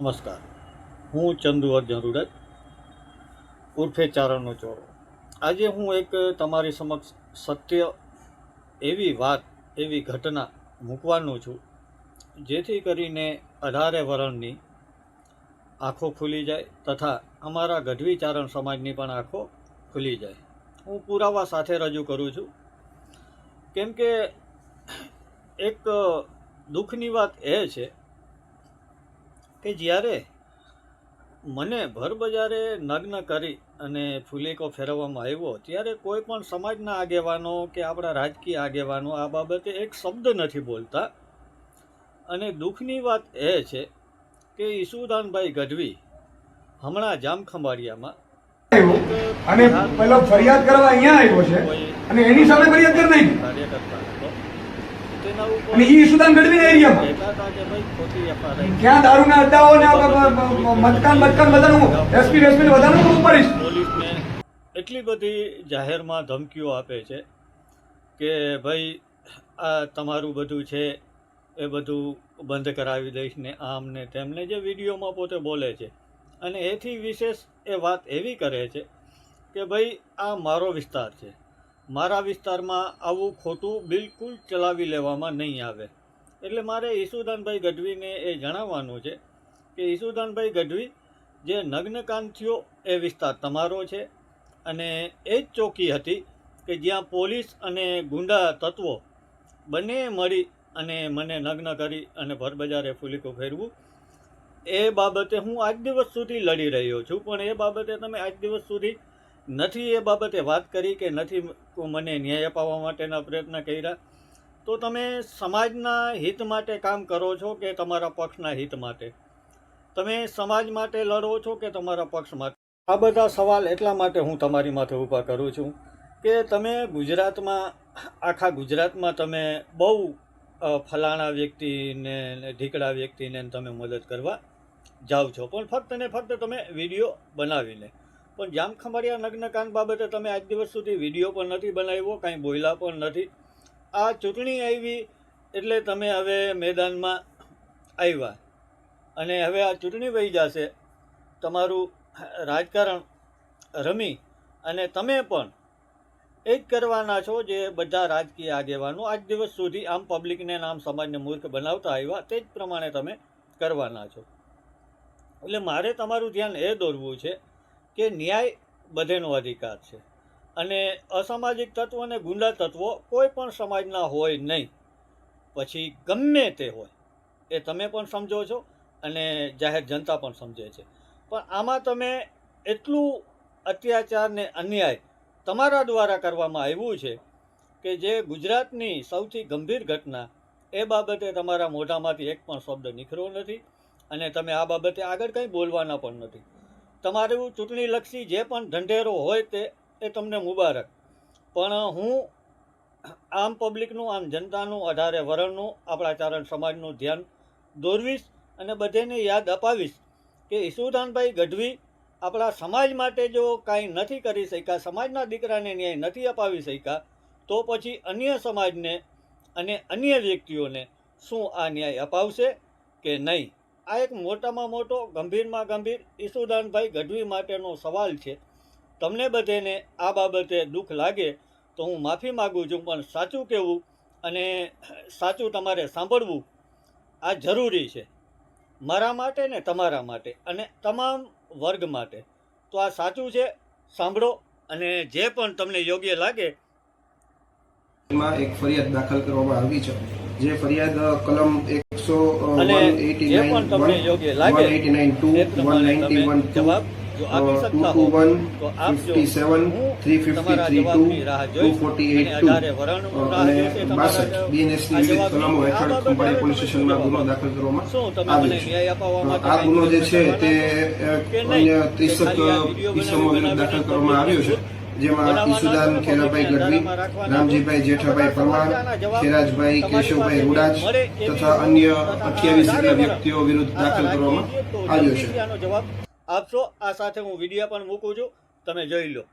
નમસ્કાર, હું ચંદુ અર્જુન રૂડત ઉર્ફે ચારણનો ચોરો. આજે હું એક તમારી સમક્ષ સત્ય એવી વાત, એવી ઘટના મૂકવાનો છું જેથી કરીને 18 વર્ષની આંખો ખુલી જાય તથા અમારા ગઢવી ચારણ સમાજની પણ આંખો ખુલી જાય. હું પુરાવા સાથે રજૂ કરું છું, કેમ કે એક દુઃખની વાત એ છે કે જ્યારે મને ભર બજારે નગ્ન કરી અને ફુલેકો ફેરવવામાં આવ્યો ત્યારે કોઈ પણ સમાજના આગેવાનો કે આપણા રાજકીય આગેવાનો આ બાબતે એક શબ્દ નથી બોલતા. અને દુઃખની વાત એ છે કે ઈસુદાનભાઈ ગઢવી હમણાં જામખંભાળિયામાં અને પેલો ફરિયાદ કરવા અહીંયા આવ્યો છે અને એની સામે ફરિયાદ કરી નાખી કાર્યકર્તા હતો. તેના ઉપર અને ઈ સુદાન ગઢવી એરિયામાં કહેતા હતા કે ભાઈ ખોટી FIR ક્યાં દારૂના અડ્ડાઓ ને મટકાન બધાનું એસપી બધાનું ઉપાડીશ. પોલીસને એટલી બધી જાહેરમાં ધમકીઓ આપે છે કે ભાઈ આ તમારું બધું છે એ બધું બંધ કરાવી દઈશ ને આમ ને તેમને, જે વિડીયોમાં પોતે બોલે છે. અને એથી વિશેષ એ વાત એવી કરે છે કે ભાઈ આ મારો વિસ્તાર છે, મારા વિસ્તારમાં આવું ખોટું બિલકુલ ચલાવી લેવામાં નહીં આવે. એટલે મારે ઈસુદાનભાઈ ગઢવીને એ જણાવવાનું છે કે ઈસુદાનભાઈ ગઢવી, જે નગ્નકાંડ થયો એ વિસ્તાર તમારો છે અને એ જ ચોકી હતી કે જ્યાં પોલીસ અને ગુંડા તત્વો બંને મળી અને મને નગ્ન કરી અને ભરબજારે ફૂલીકો ફેરવું. એ બાબતે હું આજ દિવસ સુધી લડી રહ્યો છું, પણ એ બાબતે તમે આજ દિવસ સુધી નથી એ બાબતે વાત કરી કે નથી મને ન્યાય અપાવવા માટેના પ્રયત્ન કર્યા. તો તમે સમાજના હિત માટે કામ કરો છો કે તમારા પક્ષના હિત માટે? તમે સમાજ માટે લડો છો કે તમારા પક્ષ માટે? આ બધા સવાલ એટલા માટે હું તમારી માથે ઊભા કરું છું કે તમે ગુજરાતમાં, આખા ગુજરાતમાં તમે બહુ ફલાણા વ્યક્તિને ઢીકડા વ્યક્તિને તમે મદદ કરવા જાઓ છો, પણ ફક્ત ને ફક્ત તમે વિડીયો બનાવીને. પણ જામખંભાળિયા નગ્નકાંડ બાબતે તમે આજ દિવસ સુધી વિડીયો પણ નથી બનાવ્યો, કાંઈ બોલ્યા પણ નથી. આ ચૂંટણી આવી એટલે તમે હવે મેદાનમાં આવ્યા અને હવે આ ચૂંટણી વહી જશે, તમારું રાજકારણ રમી અને તમે પણ એ જ કરવાના છો જે બધા રાજકીય આગેવાનો આજ દિવસ સુધી આમ પબ્લિકને આમ સમાજને મૂર્ખ બનાવતા આવ્યા, તે જ પ્રમાણે તમે કરવાના છો. એટલે મારે તમારું ધ્યાન એ દોરવું છે કે ન્યાય બધેનો અધિકાર છે અને અસામાજિક તત્વો અને ગુંડા તત્વો કોઈ પણ સમાજના હોય નહીં, પછી ગમે તે હોય, એ તમે પણ સમજો છો અને જાહેર જનતા પણ સમજે છે. પણ આમાં તમે એટલું અત્યાચાર ને અન્યાય તમારા દ્વારા કરવામાં આવ્યું છે કે જે ગુજરાતની સૌથી ગંભીર ઘટના, એ બાબતે તમારા મોઢામાંથી એક પણ શબ્દ નીકળ્યો નથી અને તમે આ બાબતે આગળ કંઈ બોલવાના પણ નથી. તમારું ચૂંટણીલક્ષી જે પણ ઢંઢેરો હોય તે એ તમને મુબારક, પણ હું આમ પબ્લિકનું, આમ જનતાનું, 18 વર્ષનું આપણા ચારણ સમાજનું ધ્યાન દોરવીશ અને બધાને યાદ અપાવીશ કે ઈસુદાનભાઈ ગઢવી આપણા સમાજ માટે જો કાંઈ નથી કરી શક્યા, સમાજના દીકરાને ન્યાય નથી અપાવી શક્યા, તો પછી અન્ય સમાજને અને અન્ય વ્યક્તિઓને શું આ ન્યાય અપાવશે કે નહીં? આ એક મોટામાં મોટો, ગંભીરમાં ગંભીર ઈસુદાનભાઈ ગઢવી માટેનો સવાલ છે. તમને બધાને આ બાબતે દુઃખ લાગે તો હું માફી માગું છું, પણ સાચું કહેવું અને સાચું તમારે સાંભળવું આ જરૂરી છે, મારા માટે ને તમારા માટે અને તમામ વર્ગ માટે. તો આ સાચું છે, સાંભળો અને જે પણ તમને યોગ્ય લાગે. માં એક ફરિયાદ દાખલ કરવામાં આવી છે, જે ફરિયાદ કલમ 189 જો આપી શકતા હો તો આપજો. હું તમારા જવાબની રાહ જોઈશ અને 18 વર્ષનું રાહ જોઈશે તમારા શું તમે મને ન્યાય અપાવવા માટે આ ગુનો જે છે તે અન્ય 30 કિસ્સામાં વિરુદ્ધ દાખલ કરવામાં આવ્યો છે, જેમાં ઈસુદાન ખેરાભાઈ ગઢવી, રામજીભાઈ જેઠાભાઈ પરમાર, ખેરાજભાઈ કેશવભાઈ રૂડાજ તથા અન્ય 28 જેટલા વ્યક્તિઓ વિરુદ્ધ દાખલ કરવામાં આવ્યો છે. જવાબ આપશો. આ સાથે હું વિડીયો પણ મૂકું છું, તમે જોઈ લો.